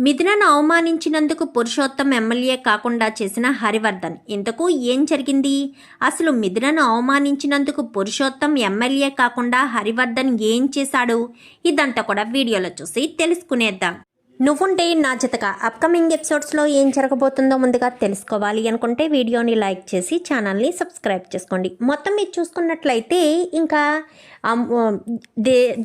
మిథునను అవమానించినందుకు Purushottam MLA కాకుండా చేసిన హరివర్ధన్. ఇంతకు ఏం జరిగింది? అసలు మిథునను అవమానించినందుకు పురుషోత్తం ఎమ్మెల్యే కాకుండా హరివర్ధన్ ఏం చేశాడు? ఇదంతా కూడా వీడియోలో చూసి తెలుసుకునేద్దాం. నువ్వుంటే నా జతగా అప్కమింగ్ ఎపిసోడ్స్లో ఏం జరగబోతుందో ముందుగా తెలుసుకోవాలి అనుకుంటే వీడియోని లైక్ చేసి ఛానల్ని సబ్స్క్రైబ్ చేసుకోండి. మొత్తం మీరు చూసుకున్నట్లయితే ఇంకా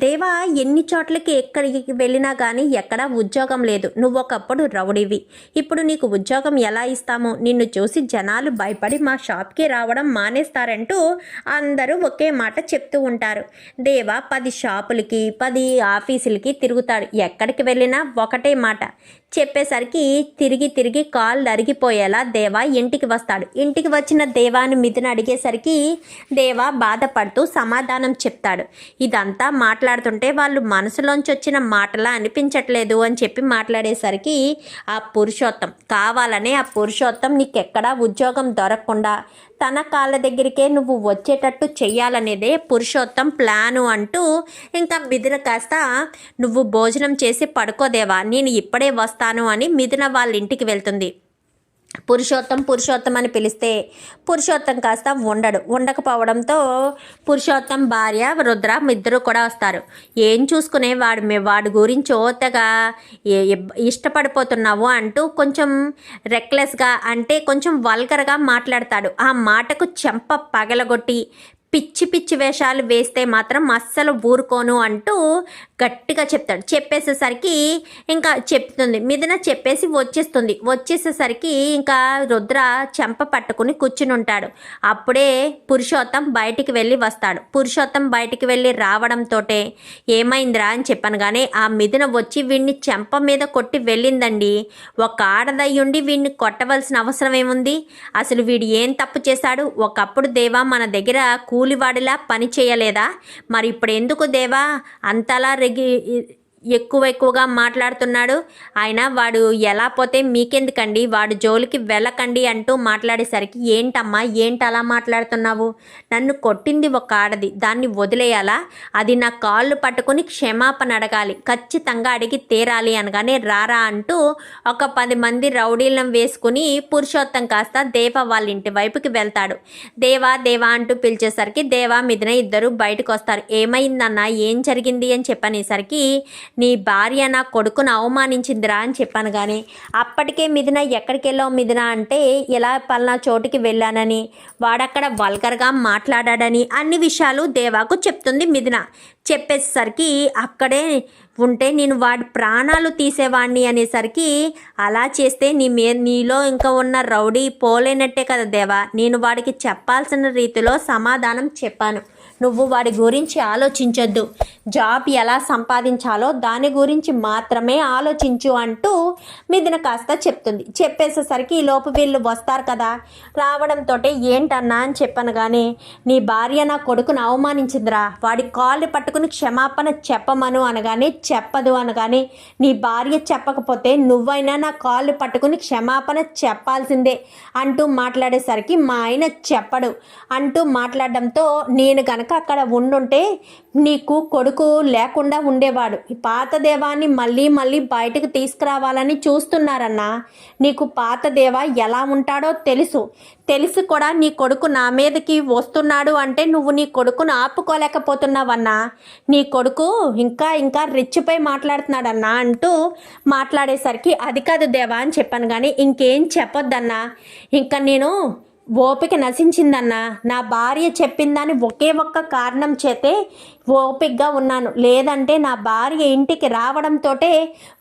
దేవా ఎన్ని చోట్లకి ఎక్కడికి వెళ్ళినా కానీ ఎక్కడా ఉద్యోగం లేదు. నువ్వు ఒకప్పుడు రౌడీవి, ఇప్పుడు నీకు ఉద్యోగం ఎలా ఇస్తామో, నిన్ను చూసి జనాలు భయపడి మా షాప్కి రావడం మానేస్తారంటూ అందరూ ఒకే మాట చెప్తూ ఉంటారు. దేవా 10 షాపులకి 10 ఆఫీసులకి తిరుగుతాడు. ఎక్కడికి వెళ్ళినా ఒకటే మాట చెప్పేసరికి తిరిగి తిరిగి కాళ్ళు అరిగిపోయేలా దేవా ఇంటికి వస్తాడు. ఇంటికి వచ్చిన దేవాని మిథున అడిగేసరికి దేవా బాధపడుతూ సమాధానం చెప్తాడు. ఇదంతా మాట్లాడుతుంటే వాళ్ళు మనసులోంచి వచ్చిన మాటలా అనిపించట్లేదు అని చెప్పి మాట్లాడేసరికి ఆ పురుషోత్తం కావాలనే ఆ పురుషోత్తం నీకెక్కడా ఉద్యోగం దొరకకుండా తన కాళ్ళ దగ్గరికే నువ్వు వచ్చేటట్టు చెయ్యాలనేదే పురుషోత్తం ప్లాను అంటూ ఇంకా మిథున కాస్త నువ్వు భోజనం చేసి పడుకోదేవా, నేను ఇప్పుడే వస్తాను అని మిథున వాళ్ళ ఇంటికి వెళ్తుంది. పురుషోత్తం అని పిలిస్తే పురుషోత్తం కాస్త ఉండకపోవడంతో పురుషోత్తం భార్య రుద్ర ఇద్దరు కూడా వస్తారు. ఏం చూసుకునే వాడి గురించి ఓతగా ఇష్టపడిపోతున్నావు అంటూ కొంచెం రెక్లెస్గా అంటే కొంచెం వల్గర్గా మాట్లాడతాడు. ఆ మాటకు చెంప పగలగొట్టి పిచ్చి పిచ్చి వేషాలు వేస్తే మాత్రం అస్సలు ఊరుకోను అంటూ గట్టిగా చెప్తాడు. చెప్పేసేసరికి ఇంకా చెప్తుంది మిథున వచ్చేసేసరికి ఇంకా రుద్ర చెంప పట్టుకుని కూర్చుని ఉంటాడు. అప్పుడే పురుషోత్తం బయటికి వెళ్ళి వస్తాడు. పురుషోత్తం బయటికి వెళ్ళి రావడంతో ఏమైందిరా అని చెప్పాను కానీ ఆ మిథున వచ్చి వీడిని చెంప మీద కొట్టి వెళ్ళిందండి. ఒక ఆడదయ్యుండి వీడిని కొట్టవలసిన అవసరం ఏముంది? అసలు వీడు ఏం తప్పు చేశాడు? ఒకప్పుడు దేవా మన దగ్గర కూలివాడిలా పని చేయలేదా? మరి ఇప్పుడు ఎందుకు దేవా అంతలా ఎక్కువగా మాట్లాడుతున్నాడు? ఆయన వాడు ఎలా పోతే మీకెందుకండి, వాడు జోలికి వెళ్ళకండి అంటూ మాట్లాడేసరికి ఏంటమ్మా ఏంటి అలా మాట్లాడుతున్నావు? నన్ను కొట్టింది ఒక ఆడది, దాన్ని వదిలేయాలా? అది నా కాళ్ళు పట్టుకుని క్షమాపణ అడగాలి, ఖచ్చితంగా అడిగి తీరాలి అనగానే రారా అంటూ ఒక 10 మంది రౌడీలను వేసుకుని పురుషోత్తం కాస్త దేవ వాళ్ళ ఇంటి వైపుకి వెళ్తాడు. దేవా అంటూ పిలిచేసరికి దేవా మిథున ఇద్దరు బయటకు వస్తారు. ఏమైందన్నా, ఏం జరిగింది అని చెప్పనేసరికి నీ భార్య నా కొడుకును అవమానించిందిరా అని చెప్పాను కానీ అప్పటికే మిథున ఎక్కడికి వెళ్ళావు మిథున అంటే ఇలా పలానా చోటుకి వెళ్ళానని, వాడక్కడ వల్గర్గా మాట్లాడాడని అన్ని విషయాలు దేవాకు చెప్తుంది మిథున. చెప్పేసరికి అక్కడే ఉంటే నేను వాడి ప్రాణాలు తీసేవాడిని అనేసరికి అలా చేస్తే నీలో ఇంకా ఉన్న రౌడీ పోలేనట్టే కదా దేవా, నేను వాడికి చెప్పాల్సిన రీతిలో సమాధానం చెప్పాను. నువ్వు వాడి గురించి ఆలోచించొద్దు, జాబ్ ఎలా సంపాదించాలో దాని గురించి మాత్రమే ఆలోచించు అంటూ మిథున కాస్త చెప్తుంది. చెప్పేసేసరికి ఈ లోపు వీళ్ళు వస్తారు కదా, రావడంతో ఏంటన్నా అని చెప్పాను కానీ నీ భార్య నా కొడుకును అవమానించిందిరా, వాడి కాళ్ళు పట్టుకుని క్షమాపణ చెప్పమను అనగానే చెప్పదు అనగానే నీ భార్య చెప్పకపోతే నువ్వైనా నా కాళ్ళు పట్టుకుని క్షమాపణ చెప్పాల్సిందే అంటూ మాట్లాడేసరికి మా ఆయన చెప్పడు అంటూ మాట్లాడడంతో నేను గనక అక్కడ ఉండుంటే నీకు కొడుకు లేకుండా ఉండేవాడు. ఈ పాత దేవాన్ని మళ్ళీ బయటకు తీసుకురావాలని చూస్తున్నారన్నా. నీకు పాత దేవ ఎలా ఉంటాడో తెలిసి కూడా నీ కొడుకు నా మీదకి వస్తున్నాడు అంటే నువ్వు నీ కొడుకును ఆపుకోలేకపోతున్నావన్నా. నీ కొడుకు ఇంకా రెచ్చిపోయి మాట్లాడుతున్నాడన్నా అంటూ మాట్లాడేసరికి అది కాదు దేవా అని చెప్పాను కానీ ఇంకేం చెప్పొద్దన్నా. ఇంకా నేను ఓపిక నశించిందన్నా. నా భార్య చెప్పిందని ఒకే ఒక్క కారణం చేతే ఓపికగా ఉన్నాను, లేదంటే నా భార్య ఇంటికి రావడంతో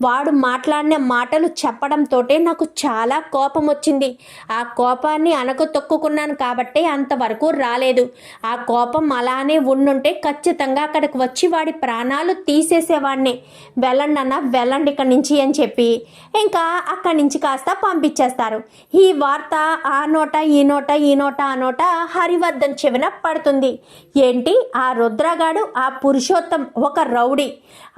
వాడు మాట్లాడిన మాటలు చెప్పడంతో నాకు చాలా కోపం వచ్చింది. ఆ కోపాన్ని తొక్కుకున్నాను కాబట్టి అంతవరకు రాలేదు. ఆ కోపం అలానే ఉండుంటే ఖచ్చితంగా అక్కడికి వచ్చి వాడి ప్రాణాలు తీసేసేవాడిని. వెళ్ళండి అన్న, వెళ్ళండి ఇక్కడి నుంచి అని చెప్పి ఇంకా అక్కడి నుంచి కాస్త పంపించేస్తారు. ఈ వార్త ఆ నోట ఆ నోట హరివర్ధన్ చెవిన పడుతుంది. ఏంటి ఆ రుద్రగాడు, ఆ పురుషోత్తం ఒక రౌడీ,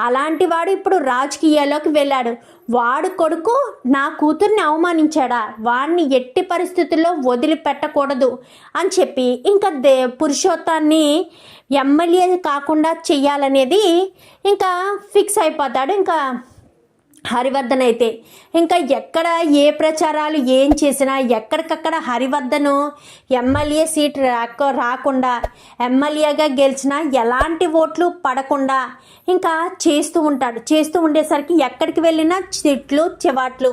అలాంటి వాడు ఇప్పుడు రాజకీయాల్లోకి వెళ్ళాడు. వాడు కొడుకు నా కూతుర్ని అవమానించాడా, వాడిని ఎట్టి పరిస్థితుల్లో వదిలిపెట్టకూడదు అని చెప్పి ఇంకా పురుషోత్తాన్ని ఎమ్మెల్యే కాకుండా చెయ్యాలనేది ఇంకా ఫిక్స్ అయిపోతాడు. ఇంకా హరివర్ధన్ అయితే ఇంకా ఎక్కడ ఏ ప్రచారాలు ఏం చేసినా ఎక్కడికక్కడ హరివర్ధను ఎమ్మెల్యే సీట్ రాకుండా ఎమ్మెల్యేగా గెలిచినా ఎలాంటి ఓట్లు పడకుండా ఇంకా చేస్తూ ఉండేసరికి ఎక్కడికి వెళ్ళినా తిట్లు చివాట్లు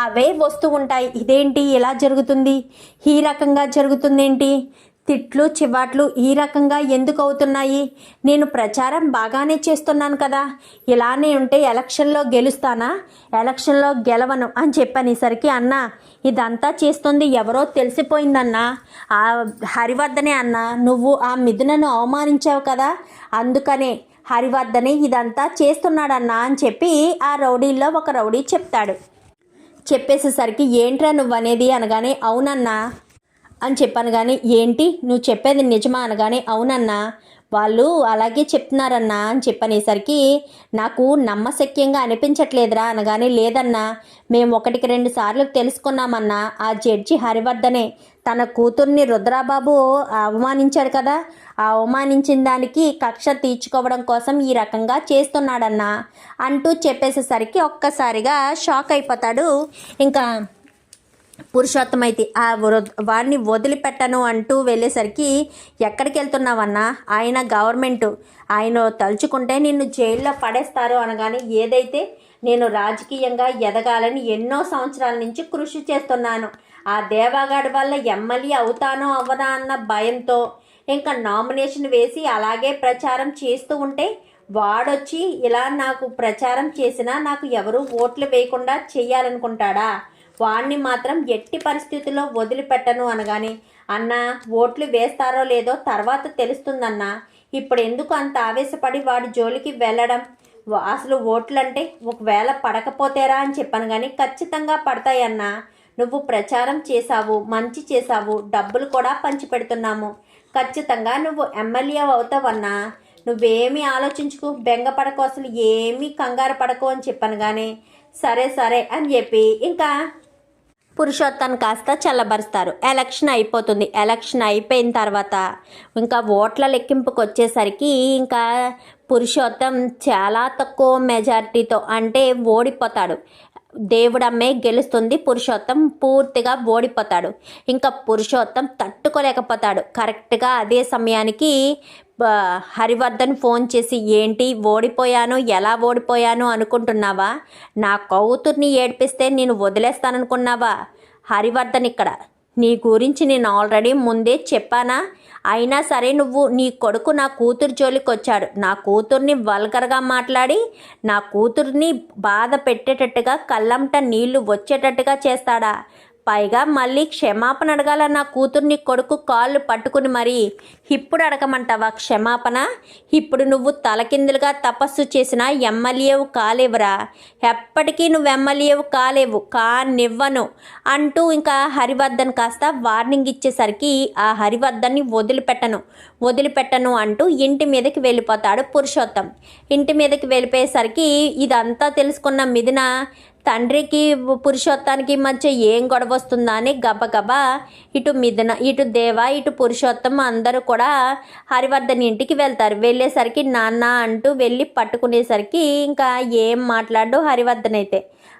అవే వస్తూ ఉంటాయి. ఇదేంటి ఇలా జరుగుతుంది, ఈ రకంగా జరుగుతుంది ఏంటి, తిట్లు చివాట్లు ఈ రకంగా ఎందుకు అవుతున్నాయి, నేను ప్రచారం బాగానే చేస్తున్నాను కదా, ఇలానే ఉంటే ఎలక్షన్లో గెలుస్తానా, ఎలక్షన్లో గెలవను అని చెప్పనేసరికి అన్న ఇదంతా చేస్తుంది ఎవరో తెలిసిపోయిందన్నా, ఆ హరివర్ధనే అన్న, నువ్వు ఆ మిథునను అవమానించావు కదా, అందుకనే హరివర్ధనే ఇదంతా చేస్తున్నాడన్నా అని చెప్పి ఆ రౌడీల్లో ఒక రౌడీ చెప్తాడు. చెప్పేసేసరికి ఏంట్రా నువ్వు అనేది అనగానే అవునన్నా అని చెప్పాను. కానీ ఏంటి నువ్వు చెప్పేది నిజమా అనగానే అవునన్నా వాళ్ళు అలాగే చెప్తున్నారన్నా అని చెప్పనేసరికి నాకు నమ్మశక్యంగా అనిపించట్లేదురా అనగానే లేదన్నా మేము 1-2 సార్లు తెలుసుకున్నామన్నా ఆ జడ్జి హరివర్ధనే తన కూతుర్ని రుద్రాబాబు అవమానించాడు కదా, ఆ అవమానించిన దానికి కక్ష తీర్చుకోవడం కోసం ఈ రకంగా చేస్తున్నాడన్నా అంటూ చెప్పేసేసరికి ఒక్కసారిగా షాక్ అయిపోతాడు. ఇంకా పురుషోత్తం అయితే వాడిని వదిలిపెట్టను అంటూ వెళ్ళేసరికి ఎక్కడికి వెళ్తున్నావన్నా, ఆయన గవర్నమెంట్ ఆయన తలుచుకుంటే నిన్ను జైల్లో పడేస్తారు అనగానే ఏదైతే నేను రాజకీయంగా ఎదగాలని ఎన్నో సంవత్సరాల నుంచి కృషి చేస్తున్నాను, ఆ దేవాగాడి వల్ల ఎమ్మెల్యే అవుతానో అవ్వదా అన్న భయంతో ఇంకా నామినేషన్ వేసి అలాగే ప్రచారం చేస్తూ ఉంటే వాడొచ్చి ఇలా నాకు ప్రచారం చేసినా నాకు ఎవరు ఓట్లు వేయకుండా చెయ్యాలనుకుంటాడా, వాణ్ణి మాత్రం ఎట్టి పరిస్థితుల్లో వదిలిపెట్టను అనగానే అన్న ఓట్లు వేస్తారో లేదో తర్వాత తెలుస్తుందన్నా, ఇప్పుడు ఎందుకు అంత ఆవేశపడి వాడి జోలికి వెళ్ళడం, అసలు ఓట్లంటే ఒకవేళ పడకపోతేరా అని చెప్పాను. కానీ ఖచ్చితంగా పడతాయన్నా, నువ్వు ప్రచారం చేశావు, మంచి చేశావు, డబ్బులు కూడా పంచిపెడుతున్నాము, ఖచ్చితంగా నువ్వు ఎమ్మెల్యే అవుతావన్నా, నువ్వేమీ ఆలోచించుకు, బెంగపడకు, అసలు ఏమీ కంగారు పడకు అని చెప్పాను. కానీ సరే అని చెప్పి ఇంకా పురుషోత్తం కాస్త చల్లబరుస్తారు. ఎలక్షన్ అయిపోతుంది. ఎలక్షన్ అయిపోయిన తర్వాత ఇంకా ఓట్ల లెక్కింపుకి వచ్చేసరికి ఇంకా పురుషోత్తం చాలా తక్కువ మెజారిటీతో అంటే ఓడిపోతాడు. దేవుడమ్మే గెలుస్తుంది, పురుషోత్తం పూర్తిగా ఓడిపోతాడు. ఇంకా పురుషోత్తం తట్టుకోలేకపోతాడు. కరెక్ట్గా అదే సమయానికి హరివర్ధన్ ఫోన్ చేసి ఏంటి ఓడిపోయాను, ఎలా ఓడిపోయాను అనుకుంటున్నావా, నా కూతుర్ని ఏడిపిస్తే నేను వదిలేస్తాననుకున్నావా, హరివర్ధన్ ఇక్కడ నీ గురించి నేను ఆల్రెడీ ముందే చెప్పానా, అయినా సరే నువ్వు నీ కొడుకు నా కూతురు జోలికి వచ్చాడు, నా కూతుర్ని వల్గర్గా మాట్లాడి నా కూతుర్ని బాధ పెట్టేటట్టుగా కళ్ళంట నీళ్లు వచ్చేటట్టుగా చేస్తాడా, పైగా మళ్ళీ క్షమాపణ అడగాల నా కూతుర్ని కొడుకు కాళ్ళు పట్టుకుని మరి, ఇప్పుడు అడగమంటావా క్షమాపణ, ఇప్పుడు నువ్వు తలకిందులుగా తపస్సు చేసిన ఎమ్మెల్యేవు కాలేవురా, ఎప్పటికీ నువ్వు ఎమ్మెల్యేవు కాలేవు, కానివ్వను అంటూ ఇంకా హరివర్ధన్ కాస్త వార్నింగ్ ఇచ్చేసరికి ఆ హరివర్ధన్ని వదిలిపెట్టను అంటూ ఇంటి మీదకి వెళ్ళిపోతాడు పురుషోత్తం. ఇంటి మీదకి వెళ్ళిపోయేసరికి ఇదంతా తెలుసుకున్న మిథున తండ్రికి పురుషోత్తానికి మధ్య ఏం గొడవ వస్తుందా అని గబగబా ఇటు మిథున, ఇటు దేవ, ఇటు పురుషోత్తం అందరూ కూడా హరివర్ధన్ ఇంటికి వెళ్తారు. వెళ్ళేసరికి నాన్న అంటూ వెళ్ళి పట్టుకునేసరికి ఇంకా ఏం మాట్లాడు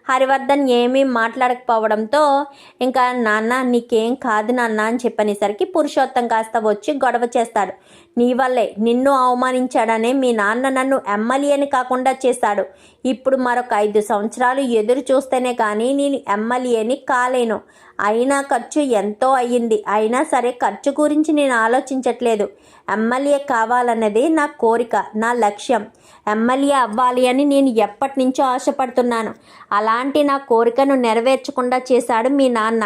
హరివర్ధన్ ఏమీ మాట్లాడకపోవడంతో ఇంకా నాన్న నీకేం కాదు నాన్న అని చెప్పనేసరికి పురుషోత్తం కాస్త వచ్చి గొడవ చేస్తాడు. నీ వల్లే నిన్ను అవమానించాడనే మీ నాన్న నన్ను ఎమ్మెల్యేని కాకుండా చేశాడు, ఇప్పుడు మరొక 5 సంవత్సరాలు ఎదురు చూస్తేనే కానీ నేను ఎమ్మెల్యేని కాలేను, అయినా ఖర్చు ఎంతో అయ్యింది, అయినా సరే ఖర్చు గురించి నేను ఆలోచించట్లేదు, ఎమ్మెల్యే కావాలన్నది నా కోరిక, నా లక్ష్యం, ఎమ్మెల్యే అవ్వాలి అని నేను ఎప్పటి నుంచో ఆశపడుతున్నాను, అలాంటి నా కోరికను నెరవేర్చకుండా చేశాడు మీ నాన్న,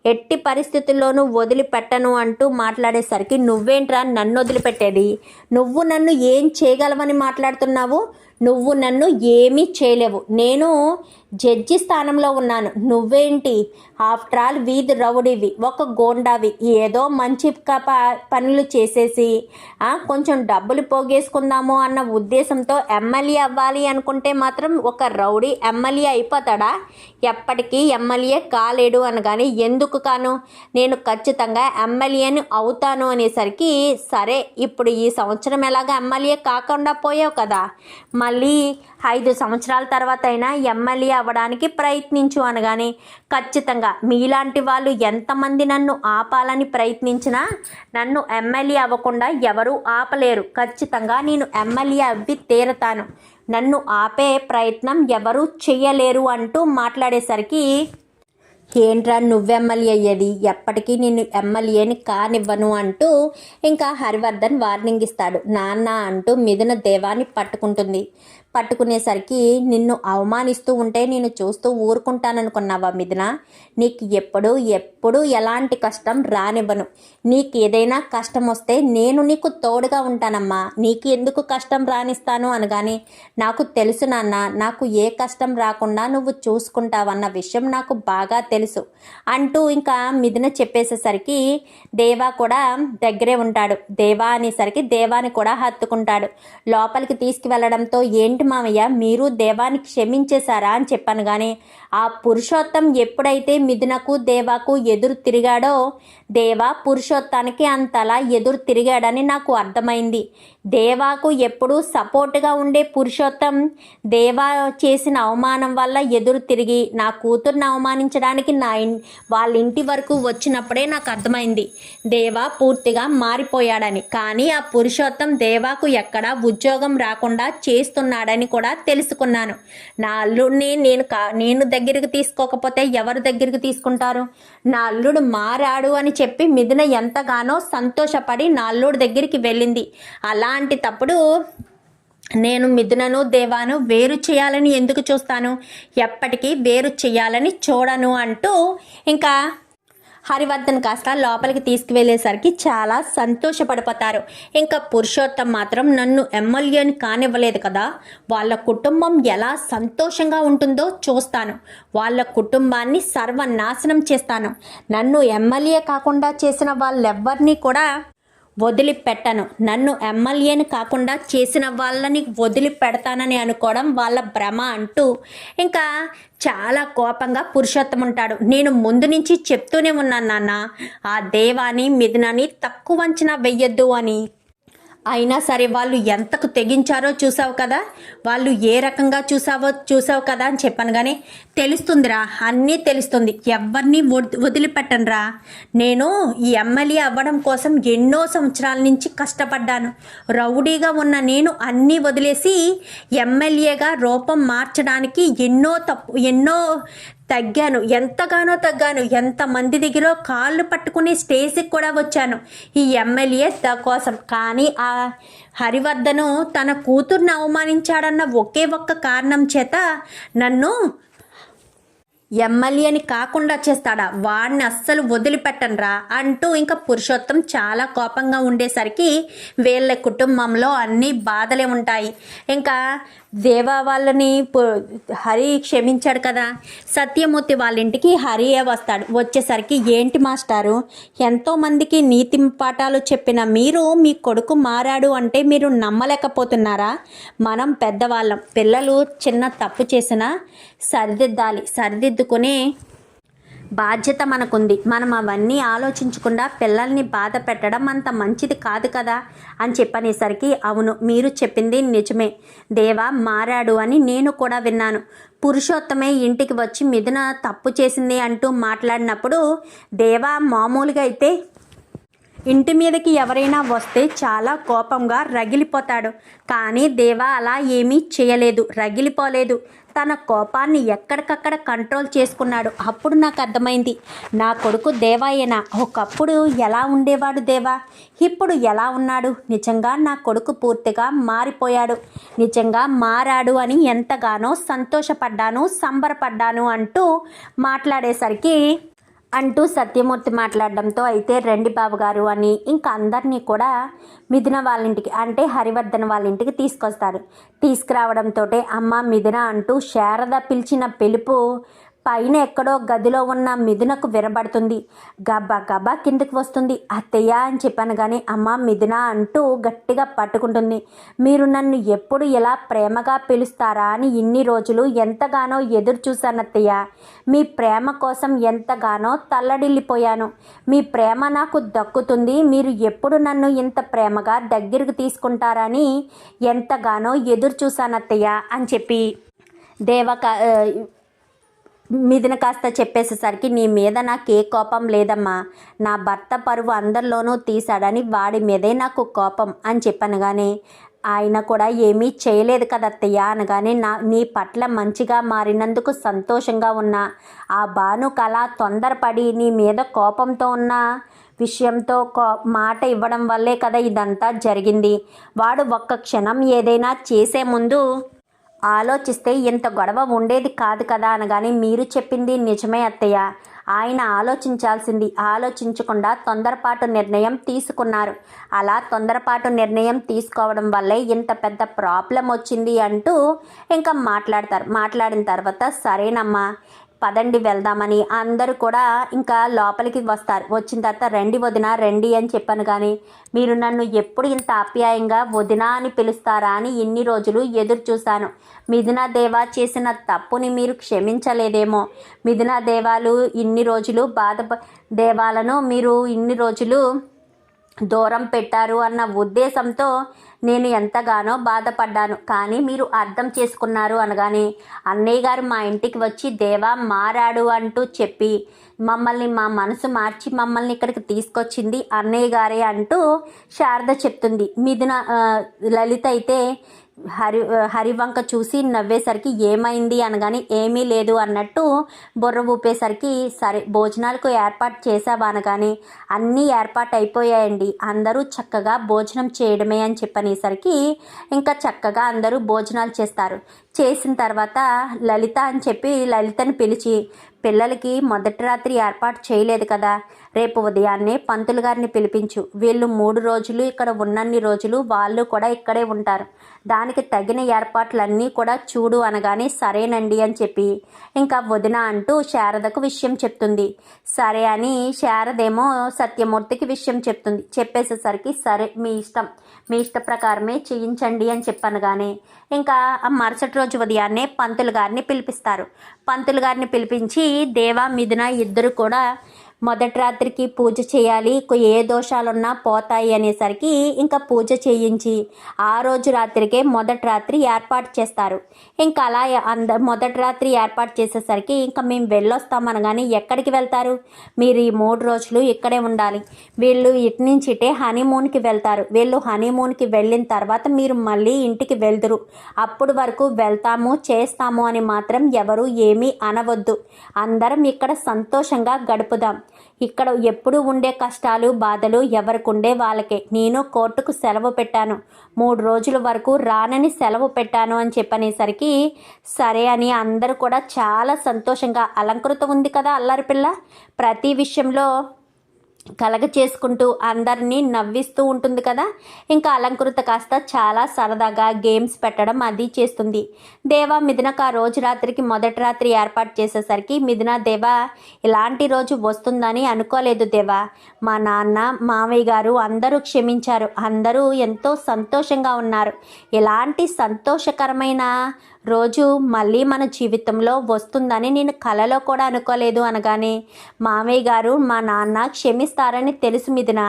ఎట్టి పరిస్థితుల్లోనూ వదిలిపెట్టను అంటూ మాట్లాడేసరికి నువ్వేంట్రా నన్ను వదిలిపెట్టేది, నువ్వు నన్ను ఏం చేయగలవని మాట్లాడుతున్నావు, నువ్వు నన్ను ఏమీ చేయలేవు, నేను జడ్జి స్థానంలో ఉన్నాను, నువ్వేంటి ఆఫ్టర్ ఆల్ వీధి రౌడీవి, ఒక గోండావి, ఏదో మంచి పనులు చేసేసి కొంచెం డబ్బులు పోగేసుకుందాము అన్న ఉద్దేశంతో ఎమ్మెల్యే అవ్వాలి అనుకుంటే మాత్రం ఒక రౌడీ ఎమ్మెల్యే అయిపోతాడా, ఎప్పటికీ ఎమ్మెల్యే కాలేడు అనగాని ఎందుకు కాను, నేను ఖచ్చితంగా ఎమ్మెల్యేని అవుతాను అనేసరికి సరే ఇప్పుడు ఈ సంవత్సరం ఎలాగా ఎమ్మెల్యే కాకుండా పోయావు కదా, మళ్ళీ 5 సంవత్సరాల తర్వాత అయినా ఎమ్మెల్యే అవ్వడానికి ప్రయత్నించు అనగానే, ఖచ్చితంగా మీలాంటి వాళ్ళు ఎంతమంది నన్ను ఆపాలని ప్రయత్నించినా నన్ను ఎమ్మెల్యే అవ్వకుండా ఎవరూ ఆపలేరు. ఖచ్చితంగా నేను ఎమ్మెల్యే అవ్వి తీరతాను. నన్ను ఆపే ప్రయత్నం ఎవరూ చెయ్యలేరు అంటూ మాట్లాడేసరికి, ఏంట్రా నువ్వెమ్మెల్యే అయ్యేది, ఎప్పటికీ నేను ఎమ్మెల్యేని కానివ్వను అంటూ ఇంకా హరివర్ధన్ వార్నింగ్ ఇస్తాడు. నాన్న అంటూ మిథున దేవాన్ని పట్టుకునేసరికి, నిన్ను అవమానిస్తూ ఉంటే నేను చూస్తూ ఊరుకుంటాననుకున్నావా మిథున? నీకు ఎప్పుడు ఎలాంటి కష్టం రానివ్వను. నీకు ఏదైనా కష్టం వస్తే నేను నీకు తోడుగా ఉంటానమ్మా, నీకు ఎందుకు కష్టం రానిస్తాను అనగానే, నాకు తెలుసు నాన్న, నాకు ఏ కష్టం రాకుండా నువ్వు చూసుకుంటావన్న విషయం నాకు బాగా తెలుసు అంటూ ఇంకా మిథున చెప్పేసేసరికి దేవా కూడా దగ్గరే ఉంటాడు. దేవా అనేసరికి దేవాని కూడా హత్తుకుంటాడు. లోపలికి తీసుకువెళ్ళడంతో, ఏంటి మామయ్య మీరు దేవాని క్షమించేశారా అని చెప్పాను. కానీ ఆ పురుషోత్తం ఎప్పుడైతే మిథునకు దేవాకు ఎదురు తిరిగాడో, దేవా పురుషోత్తానికి అంతలా ఎదురు తిరిగాడని నాకు అర్థమైంది. దేవాకు ఎప్పుడూ సపోర్టుగా ఉండే పురుషోత్తం దేవా చేసిన అవమానం వల్ల ఎదురు తిరిగి నా కూతుర్ని అవమానించడానికి వాళ్ళ ఇంటి వరకు వచ్చినప్పుడే నాకు అర్థమైంది దేవా పూర్తిగా మారిపోయాడని. కానీ ఆ పురుషోత్తం దేవాకు ఎక్కడా ఉద్యోగం రాకుండా చేస్తున్నాడని కూడా తెలుసుకున్నాను. నా అల్లుడిని నేను దగ్గరికి తీసుకోకపోతే ఎవరు దగ్గరికి తీసుకుంటారు? నా అల్లుడు మారాడు అని చెప్పి మిథున ఎంతగానో సంతోషపడి నా అల్లుడి దగ్గరికి వెళ్ళింది. అలాంటి తప్పుడు నేను మిథునను దేవాను వేరు చేయాలని ఎందుకు చూస్తాను? ఎప్పటికీ వేరు చేయాలని చూడను అంటూ ఇంకా హరివర్ధన్ కాస్త లోపలికి తీసుకువెళ్ళేసరికి చాలా సంతోషపడిపోతారు. ఇంకా పురుషోత్తం మాత్రం నన్ను ఎమ్మెల్యేని కానివ్వలేదు కదా, వాళ్ళ కుటుంబం ఎలా సంతోషంగా ఉంటుందో చూస్తాను, వాళ్ళ కుటుంబాన్ని సర్వనాశనం చేస్తాను, నన్ను ఎమ్మెల్యే కాకుండా చేసిన వాళ్ళెవ్వరినీ కూడా వదిలిపెట్టను, నన్ను ఎమ్మెల్యేని కాకుండా చేసిన వాళ్ళని వదిలిపెడతానని అనుకోవడం వాళ్ళ భ్రమ అంటూ ఇంకా చాలా కోపంగా పురుషోత్తం ఉంటాడు. నేను ముందు నుంచి చెప్తూనే ఉన్నాను నాన్న, ఆ దేవాని మిథునని తక్కువ అంచనా వెయ్యొద్దు అని. అయినా సరే వాళ్ళు ఎంతకు తెగించారో చూసావు కదా, వాళ్ళు ఏ రకంగా చూసావు కదా అని చెప్పాను. కానీ తెలుస్తుందిరా, అన్నీ తెలుస్తుంది, ఎవరిని వదిలిపెట్టనురా. నేను ఈ ఎమ్మెల్యే అవ్వడం కోసం ఎన్నో సంవత్సరాల నుంచి కష్టపడ్డాను. రౌడీగా ఉన్న నేను అన్నీ వదిలేసి ఎమ్మెల్యేగా రూపం మార్చడానికి ఎన్నో ఎంతగానో తగ్గాను. ఎంతమంది దగ్గర కాళ్ళు పట్టుకుని స్టేజ్కి కూడా వచ్చాను ఈ ఎమ్మెల్యే కోసం. కానీ ఆ హరివర్ధను తన కూతుర్ని అవమానించాడన్న ఒకే ఒక్క కారణం చేత నన్ను ఎమ్మెల్యేని కాకుండా చేస్తాడా, వాడిని అస్సలు వదిలిపెట్టనురా అంటూ ఇంకా పురుషోత్తం చాలా కోపంగా ఉండేసరికి వీళ్ళ కుటుంబంలో అన్ని బాధలే ఉంటాయి. ఇంకా దేవా వాళ్ళని హరి క్షమించాడు కదా, సత్యమూర్తి వాళ్ళ ఇంటికి హరియే వస్తాడు. వచ్చేసరికి, ఏంటి మాస్టారు, ఎంతోమందికి నీతి పాఠాలు చెప్పిన మీరు మీ కొడుకు మారాడు అంటే మీరు నమ్మలేకపోతున్నారా? మనం పెద్దవాళ్ళం, పిల్లలు చిన్న తప్పు చేసినా సరిదిద్దుకునే బాధ్యత మనకుంది. మనం అవన్నీ ఆలోచించకుండా పిల్లల్ని బాధ పెట్టడం అంత మంచిది కాదు కదా అని చెప్పనేసరికి, అవును మీరు చెప్పింది నిజమే, దేవా మారాడు అని నేను కూడా విన్నాను. పురుషోత్తమే ఇంటికి వచ్చి మిథున తప్పు చేసింది అంటూ మాట్లాడినప్పుడు దేవా మామూలుగా అయితే ఇంటి మీదకి ఎవరైనా వస్తే చాలా కోపంగా రగిలిపోతాడు. కానీ దేవా అలా ఏమీ చేయలేదు, రగిలిపోలేదు. తన కోపాన్ని ఎక్కడికక్కడ కంట్రోల్ చేసుకున్నాడు. అప్పుడు నాకు అర్థమైంది, నా కొడుకు దేవాయేనా, ఒకప్పుడు ఎలా ఉండేవాడు దేవా, ఇప్పుడు ఎలా ఉన్నాడు. నిజంగా నా కొడుకు పూర్తిగా మారిపోయాడు, నిజంగా మారాడు అని ఎంతగానో సంతోషపడ్డాను, సంబరపడ్డాను అంటూ సత్యమూర్తి మాట్లాడడంతో, అయితే రండి బాబు గారు అని ఇంకా అందరినీ కూడా మిథున వాళ్ళ ఇంటికి అంటే హరివర్ధన్ వాళ్ళ ఇంటికి తీసుకొస్తారు. తీసుకురావడంతో అమ్మ మిథున అంటూ శారద పిలిచిన పిలుపు పైన ఎక్కడో గదిలో ఉన్న మిథునకు వినబడుతుంది. గబా కిందకి వస్తుంది. అత్తయ్య అని చెప్పాను కానీ అమ్మ మిథున అంటూ గట్టిగా పట్టుకుంటుంది. మీరు నన్ను ఎప్పుడు ఇలా ప్రేమగా పిలుస్తారా అని ఇన్ని రోజులు ఎంతగానో ఎదురు చూశాను అత్తయ్య. మీ ప్రేమ కోసం ఎంతగానో తల్లడిల్లిపోయాను. మీ ప్రేమ నాకు దక్కుతుంది, మీరు ఎప్పుడు నన్ను ఇంత ప్రేమగా దగ్గరకు తీసుకుంటారని ఎంతగానో ఎదురు చూశాను అత్తయ్య అని చెప్పి మిథున కాస్త చెప్పేసేసరికి నీ మీద నాకే కోపం లేదమ్మా, నా భర్త పరువు అందరిలోనూ తీశాడని వాడి మీదే నాకు కోపం అని చెప్పనగానే ఆయన కూడా ఏమీ చేయలేదు కదత్తయ్య అనగానే నీ పట్ల మంచిగా మారినందుకు సంతోషంగా ఉన్నా, ఆ భానుకళ తొందరపడి నీ మీద కోపంతో ఉన్న విషయంతో మాట ఇవ్వడం వల్లే కదా ఇదంతా జరిగింది. వాడు ఒక్క క్షణం ఏదైనా చేసే ముందు ఆలోచిస్తే ఇంత గొడవ ఉండేది కాదు కదా అనగానే మీరు చెప్పింది నిజమే అత్తయ్య, ఆయన ఆలోచించాల్సింది ఆలోచించకుండా తొందరపాటు నిర్ణయం తీసుకున్నారు. అలా తొందరపాటు నిర్ణయం తీసుకోవడం వల్లే ఇంత పెద్ద ప్రాబ్లం వచ్చింది అంటూ ఇంకా మాట్లాడిన తర్వాత సరేనమ్మా పదండి వెళ్దామని అందరూ కూడా ఇంకా లోపలికి వస్తారు. వచ్చిన తర్వాత రండి వదిన రండి అని చెప్పాను, కానీ మీరు నన్ను ఎప్పుడు ఇంత ఆప్యాయంగా వదిన అని పిలుస్తారా అని ఇన్ని రోజులు ఎదురు చూశాను. మిథున దేవా చేసిన తప్పుని మీరు క్షమించలేదేమో, మిథున దేవాలు ఇన్ని రోజులు దేవాలను మీరు ఇన్ని రోజులు దూరం పెట్టారు అన్న ఉద్దేశంతో నేను ఎంతగానో బాధపడ్డాను, కానీ మీరు అర్థం చేసుకున్నారు అనగానే అన్నయ్య గారు మా ఇంటికి వచ్చి దేవా మారాడు అంటూ చెప్పి మమ్మల్ని మా మనసు మార్చి మమ్మల్ని ఇక్కడికి తీసుకొచ్చింది అన్నయ్య గారే అంటూ శారద చెప్తుంది. మిథున లలిత అయితే హరివంక చూసి నవ్వేసరికి ఏమైంది అనగానే ఏమీ లేదు అన్నట్టు బుర్ర ఊపేసరికి సరే భోజనాలకు ఏర్పాటు చేసావా అనగానే అన్నీ ఏర్పాటు అయిపోయాయండి, అందరూ చక్కగా భోజనం చేయడమే అని చెప్పనేసరికి ఇంకా చక్కగా అందరూ భోజనాలు చేస్తారు. చేసిన తర్వాత లలిత అని చెప్పి లలితని పిలిచి పిల్లలకి మొదటి రాత్రి ఏర్పాటు చేయలేదు కదా, రేపు ఉదయాన్నే పంతులు గారిని పిలిపించు, వీళ్ళు 3 రోజులు ఇక్కడ ఉన్నన్ని రోజులు వాళ్ళు కూడా ఇక్కడే ఉంటారు, దానికి తగిన ఏర్పాట్లన్నీ కూడా చూడు అనగానే సరేనండి అని చెప్పి ఇంకా వదిన అంటూ శారదకు విషయం చెప్తుంది. సరే అని శారదేమో సత్యమూర్తికి విషయం చెప్తుంది. చెప్పేసేసరికి సరే మీ ఇష్ట ప్రకారమే చేయించండి అని చెప్పనగానే ఇంకా మరుసటి రోజు ఉదయాన్నే పంతులు గారిని పిలిపిస్తారు. పంతులు గారిని పిలిపించి దేవా మిథున ఇద్దరు కూడా మొదటి రాత్రికి పూజ చేయాలి, ఏ దోషాలున్నా పోతాయి అనేసరికి ఇంకా పూజ చేయించి ఆ రోజు రాత్రికే మొదటి రాత్రి ఏర్పాటు చేస్తారు. ఇంకా అలా మొదటి రాత్రి ఏర్పాటు చేసేసరికి ఇంకా మేము వెళ్ళొస్తామనగానే ఎక్కడికి వెళ్తారు, మీరు ఈ 3 రోజులు ఇక్కడే ఉండాలి, వీళ్ళు ఇటు నుంచి ఇటే హనీమూన్కి వెళ్తారు, వీళ్ళు హనీమూన్కి వెళ్ళిన తర్వాత మీరు మళ్ళీ ఇంటికి వెళ్దురు, అప్పుడు వరకు వెళ్తాము చేస్తాము అని మాత్రం ఎవరు ఏమీ అనవద్దు, అందరం ఇక్కడ సంతోషంగా గడుపుదాం, ఇక్కడ ఎప్పుడు ఉండే కష్టాలు బాధలు ఎవరికి ఉండే వాళ్ళకే, నేను కోర్టుకు సెలవు పెట్టాను, 3 రోజుల వరకు రానని సెలవు పెట్టాను అని చెప్పనేసరికి సరే అని అందరూ కూడా చాలా సంతోషంగా అలంకృత ఉంది కదా అల్లరి పిల్ల ప్రతి విషయంలో కలగ చేసుకుంటూ అందరినీ నవ్విస్తూ ఉంటుంది కదా, ఇంకా అలంకృత కాస్త చాలా సరదాగా గేమ్స్ పెట్టడం అది చేస్తుంది. దేవా మిథునకు ఆ రోజు రాత్రికి మొదటి రాత్రి ఏర్పాటు చేసేసరికి మిథున దేవా ఇలాంటి రోజు వస్తుందని అనుకోలేదు దేవా, మా నాన్న మామయ్య గారు అందరూ క్షమించారు, అందరూ ఎంతో సంతోషంగా ఉన్నారు, ఇలాంటి సంతోషకరమైన రోజు మళ్ళీ మన జీవితంలో వస్తుందని నేను కలలో కూడా అనుకోలేదు అనగానే మామయ్య గారు మా నాన్న క్షమిస్తారని తెలుసు మిథున,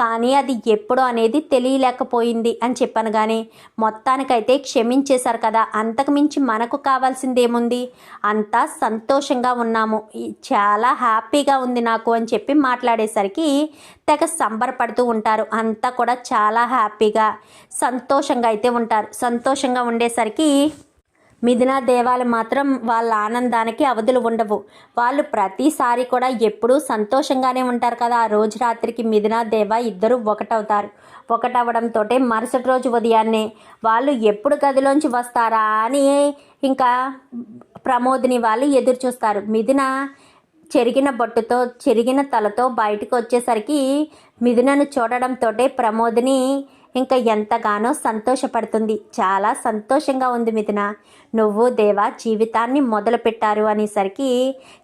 కానీ అది ఎప్పుడు అనేది తెలియలేకపోయింది అని చెప్పనగానే మొత్తానికైతే క్షమించేశారు కదా, అంతకుమించి మనకు కావాల్సిందేముంది, అంతా సంతోషంగా ఉన్నాము, చాలా హ్యాపీగా ఉంది నాకు అని చెప్పి మాట్లాడేసరికి తెగ సంబరపడుతూ ఉంటారు. అంతా కూడా చాలా హ్యాపీగా సంతోషంగా అయితే ఉంటారు. సంతోషంగా ఉండేసరికి మిథున దేవాలు మాత్రం వాళ్ళ ఆనందానికి అవధులు ఉండవు, వాళ్ళు ప్రతిసారి కూడా ఎప్పుడూ సంతోషంగానే ఉంటారు కదా. ఆ రోజు రాత్రికి మిథున దేవ ఇద్దరు ఒకటవడంతో మరుసటి రోజు ఉదయాన్నే వాళ్ళు ఎప్పుడు గదిలోంచి వస్తారా అని ఇంకా ప్రమోదిని వాళ్ళు ఎదురు చూస్తారు. మిథున చెరిగిన బొట్టుతో చెరిగిన తలతో బయటకు వచ్చేసరికి మిథునను చూడడంతో ప్రమోదిని ఇంకా ఎంతగానో సంతోషపడుతుంది. చాలా సంతోషంగా ఉంది మిథున, నువ్వు దేవా జీవితాన్ని మొదలుపెట్టారు అనేసరికి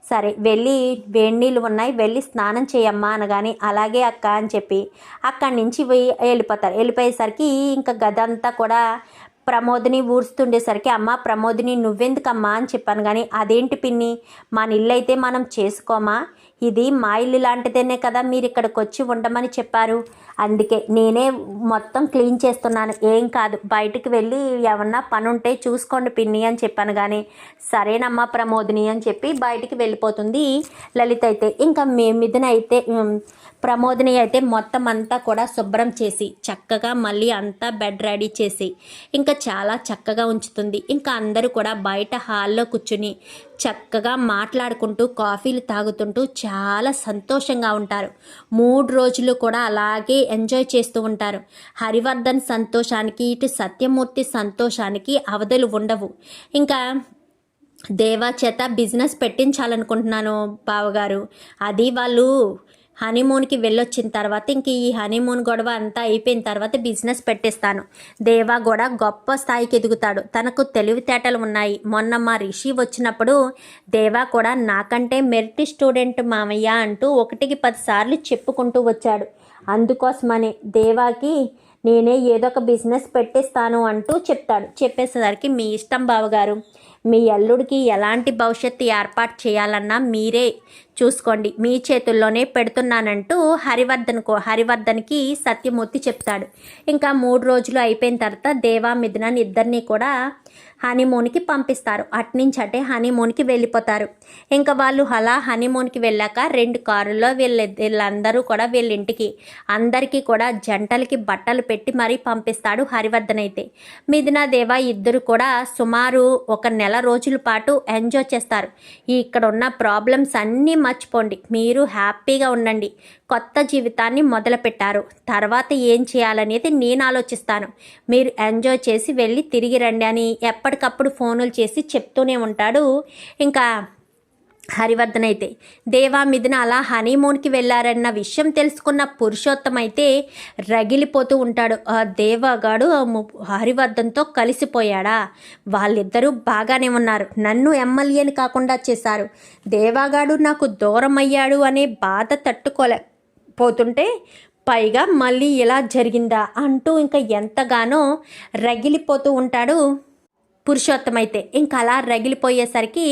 సరే వెళ్ళి వేడినీళ్ళు ఉన్నాయి వెళ్ళి స్నానం చేయమ్మా అనగానే అలాగే అక్క అని చెప్పి అక్కడి నుంచి వెళ్ళిపోతారు. వెళ్ళిపోయేసరికి ఇంకా గదంతా కూడా ప్రమోదిని ఊరుస్తుండేసరికి అమ్మ ప్రమోదిని నువ్వెందుకమ్మా అని చెప్పాను. కానీ అదేంటి పిన్ని, మన ఇల్లు అయితే మనం చేసుకోమా, ఇది మా ఇల్లు లాంటిదేనే కదా మీరు ఇక్కడికి వచ్చి ఉండమని చెప్పారు, అందుకే నేనే మొత్తం క్లీన్ చేస్తున్నాను, ఏం కాదు బయటికి వెళ్ళి ఏమన్నా పని ఉంటే చూసుకోండి పిన్ని అని చెప్పాను. కానీ సరేనమ్మా ప్రమోదిని అని చెప్పి బయటికి వెళ్ళిపోతుంది లలిత అయితే. ఇంకా మిథున అయితే ప్రమోదిని అయితే మొత్తం అంతా కూడా శుభ్రం చేసి చక్కగా మళ్ళీ అంతా బెడ్ రెడీ చేసి ఇంకా చాలా చక్కగా ఉంచుతుంది. ఇంకా అందరూ కూడా బయట హాల్లో కూర్చుని చక్కగా మాట్లాడుకుంటూ కాఫీలు తాగుతుంటూ చాలా సంతోషంగా ఉంటారు. 3 రోజులు కూడా అలాగే ఎంజాయ్ చేస్తూ ఉంటారు. హరివర్ధన్ సంతోషానికి ఇటు సత్యమూర్తి సంతోషానికి అవధులు ఉండవు. ఇంకా దేవా చేత బిజినెస్ పెట్టించాలనుకుంటున్నాను బావగారు, అది వాళ్ళు హనీమూన్కి వెళ్ళొచ్చిన తర్వాత ఇంక ఈ హనీమూన్ గొడవ అంతా అయిపోయిన తర్వాత బిజినెస్ పెట్టేస్తాను. దేవా కూడా గొప్ప స్థాయికి ఎదుగుతాడు, తనకు తెలివితేటలు ఉన్నాయి. మొన్న మా రిషి వచ్చినప్పుడు దేవా కూడా నాకంటే మెరిట్ స్టూడెంట్ మామయ్య అంటూ 1కి 10 సార్లు చెప్పుకుంటూ వచ్చాడు. అందుకోసమని దేవాకి నేనే ఏదో ఒక బిజినెస్ పెట్టేస్తాను అంటూ చెప్తాడు. చెప్పేసరికి మీ ఇష్టం బావగారు, మీ అల్లుడికి ఎలాంటి భవిష్యత్తు ఏర్పాటు చేయాలన్నా మీరే చూసుకోండి, మీ చేతుల్లోనే పెడుతున్నానంటూ హరివర్ధన్కి సత్యమూర్తి చెప్తాడు. ఇంకా 3 రోజులు అయిపోయిన తర్వాత దేవా మిథున ఇద్దరిని కూడా హనీమూన్కి పంపిస్తారు. అట్నుంచి అటే హనీమూన్కి వెళ్ళిపోతారు. ఇంకా వాళ్ళు అలా హనీమూన్కి వెళ్ళాక 2 కారుల్లో వీళ్ళందరూ కూడా వీళ్ళ ఇంటికి అందరికీ కూడా జంటలకి బట్టలు పెట్టి మరీ పంపిస్తాడు హరివర్ధన్ అయితే. మిథున దేవా ఇద్దరు కూడా సుమారు 1 నెల రోజుల పాటు ఎంజాయ్ చేస్తారు. ఇక్కడ ఉన్న ప్రాబ్లమ్స్ అన్నీ మర్చిపోండి, మీరు హ్యాపీగా ఉండండి, కొత్త జీవితాన్ని మొదలుపెట్టారు, తర్వాత ఏం చేయాలనేది నేను ఆలోచిస్తాను, మీరు ఎంజాయ్ చేసి వెళ్ళి తిరిగి రండి అని ఎప్పటికప్పుడు ఫోనులు చేసి చెప్తూనే ఉంటాడు. ఇంకా హరివర్ధన్ అయితే దేవా మిథున అలా హనీమూన్కి వెళ్ళారన్న విషయం తెలుసుకున్న పురుషోత్తం అయితే రగిలిపోతూ ఉంటాడు. ఆ దేవాగాడు హరివర్ధన్తో కలిసిపోయాడా, వాళ్ళిద్దరూ బాగానే ఉన్నారు, నన్ను ఎమ్మెల్యేని కాకుండా చేశారు, దేవాగాడు నాకు దూరం అయ్యాడు అనే బాధ తట్టుకోలేకపోతుంటే పైగా మళ్ళీ ఇలా జరిగిందా అంటూ ఇంకా ఎంతగానో రగిలిపోతూ ఉంటాడు పురుషోత్తం అయితే. ఇంకా అలా రగిలిపోయేసరికి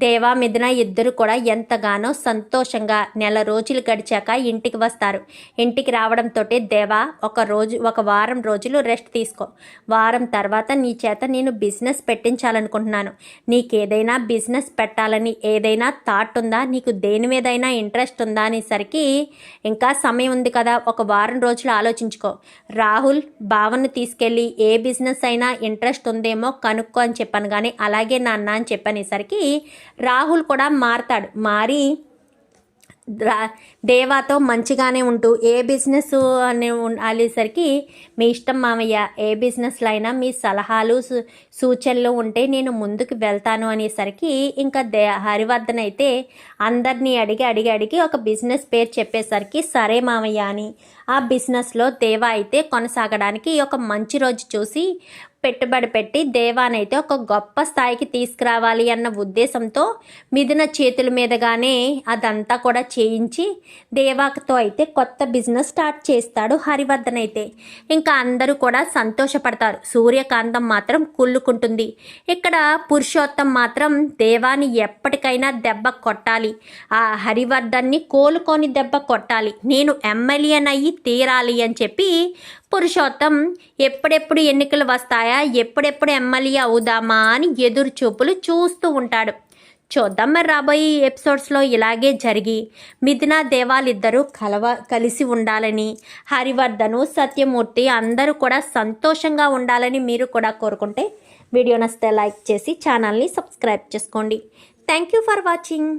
దేవా మిథున ఇద్దరు కూడా ఎంతగానో సంతోషంగా నెల రోజులు గడిచాక ఇంటికి వస్తారు. ఇంటికి రావడంతో దేవా ఒక వారం రోజులు రెస్ట్ తీసుకో, వారం తర్వాత నీ చేత నేను బిజినెస్ పెట్టించాలనుకుంటున్నాను, నీకేదైనా బిజినెస్ పెట్టాలని ఏదైనా థాట్ ఉందా, నీకు దేని మీదైనా ఇంట్రెస్ట్ ఉందా అనేసరికి ఇంకా సమయం ఉంది కదా, ఒక వారం రోజులు ఆలోచించుకో, రాహుల్ భావన్ను తీసుకెళ్ళి ఏ బిజినెస్ అయినా ఇంట్రెస్ట్ ఉందేమో కనుక్కో అని చెప్పాను. కానీ అలాగే నాన్న అని చెప్పనేసరికి రాహుల్ కూడా మారి దేవాతో మంచిగానే ఉంటూ ఏ బిజినెస్ అని అనేసరికి మీ ఇష్టం మామయ్య, ఏ బిజినెస్లో అయినా మీ సలహాలు సూచనలు ఉంటే నేను ముందుకు వెళ్తాను అనేసరికి ఇంకా హరివర్ధన్ అయితే అందరినీ అడిగి ఒక బిజినెస్ పేరు చెప్పేసరికి సరే మామయ్య అని ఆ బిజినెస్లో దేవా అయితే కొనసాగడానికి ఒక మంచి రోజు చూసి పెట్టుబడి పెట్టి దేవానైతే ఒక గొప్ప స్థాయికి తీసుకురావాలి అన్న ఉద్దేశంతో మిథున చేతుల మీదగానే అదంతా కూడా చేయించి దేవాతో అయితే కొత్త బిజినెస్ స్టార్ట్ చేస్తాడు హరివర్ధన్ అయితే. ఇంకా అందరూ కూడా సంతోషపడతారు. సూర్యకాంతం మాత్రం కుళ్ళుకుంటుంది. ఇక్కడ పురుషోత్తం మాత్రం దేవాని ఎప్పటికైనా దెబ్బ కొట్టాలి, ఆ హరివర్ధన్ని కోలుకొని దెబ్బ కొట్టాలి, నేను ఎమ్మెల్యేనయ్యి తీరాలి అని చెప్పి పురుషోత్తం ఎప్పుడెప్పుడు ఎన్నికలు వస్తాయా, ఎప్పుడెప్పుడు ఎమ్మెల్యే అవుదామా అని ఎదురు చూపులు చూస్తూ ఉంటాడు. చూద్దాం మరి రాబోయే ఎపిసోడ్స్లో ఇలాగే జరిగి మిథున దేవాలిద్దరూ కలిసి ఉండాలని, హరివర్ధను సత్యమూర్తి అందరూ కూడా సంతోషంగా ఉండాలని మీరు కూడా కోరుకుంటే వీడియో నచ్చితే లైక్ చేసి ఛానల్ని సబ్స్క్రైబ్ చేసుకోండి. Thank you for watching.